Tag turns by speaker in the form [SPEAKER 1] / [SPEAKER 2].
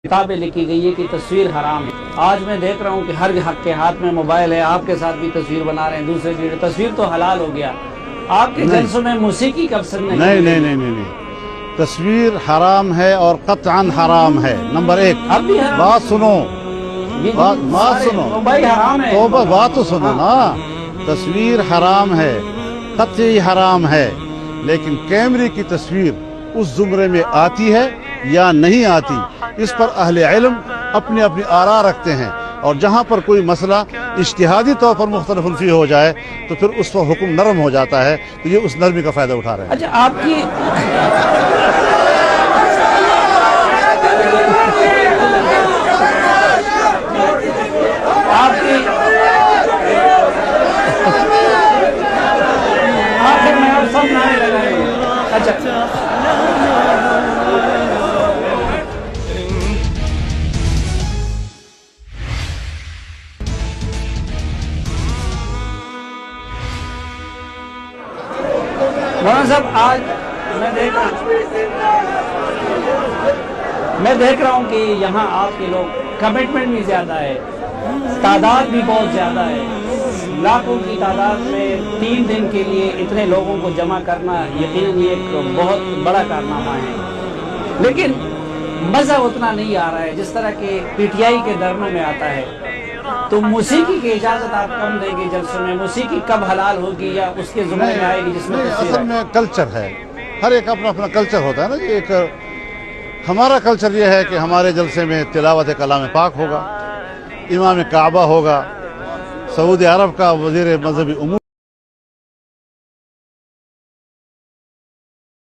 [SPEAKER 1] کتابیں لکھی گئی ہے کہ تصویر حرام ہے۔ آج میں دیکھ رہا ہوں کہ ہر حق کے ہاتھ میں موبائل ہے، آپ کے ساتھ بھی تصویر بنا رہے ہیں، دوسرے چیز تصویر تو حلال ہو گیا۔ آپ کے جلسوں میں موسیقی کب سے
[SPEAKER 2] نہیں، تصویر حرام ہے اور قطعاً حرام ہے۔ نمبر ایک،
[SPEAKER 1] اب بھی حرام
[SPEAKER 2] بات سنو، بات سنو،
[SPEAKER 1] موبائل حرام ہے،
[SPEAKER 2] بات تو سنو نا۔ تصویر حرام ہے، قطعی حرام ہے، لیکن کیمرے کی تصویر اس زمرے میں آتی ہے یا نہیں آتی، اس پر اہل علم اپنی اپنی آراء رکھتے ہیں، اور جہاں پر کوئی مسئلہ اجتہادی طور پر مختلف الفی ہو جائے تو پھر اس پر حکم نرم ہو جاتا ہے، تو یہ اس نرمی کا فائدہ اٹھا رہے ہیں۔
[SPEAKER 1] اچھا آپ کی آخر میں آپ سب نعرے لگائیں گے۔ اچھا مولانا صاحب، آج میں دیکھ رہا ہوں کہ یہاں آپ کے لوگ کمٹمنٹ بھی زیادہ ہے، تعداد بھی بہت زیادہ ہے، لاکھوں کی تعداد میں 3 دن کے لیے اتنے لوگوں کو جمع کرنا یقیناً یہ ایک بہت بڑا کارنامہ ہے، لیکن مزہ اتنا نہیں آ رہا ہے جس طرح کہ پی ٹی آئی کے دھرنوں میں آتا ہے۔ تو موسیقی کی اجازت آپ کم دیں گے جلسوں میں؟ موسیقی کب حلال ہوگی یا اس کے زمرے میں آئے گی جس میں تصویر
[SPEAKER 2] اصل میں کلچر ہے، ہر ایک اپنا اپنا کلچر ہوتا ہے نا جی۔ ایک ہمارا کلچر یہ ہے کہ ہمارے جلسے میں تلاوت کلام پاک ہوگا، امام کعبہ ہوگا، سعودی عرب کا وزیر مذہبی امور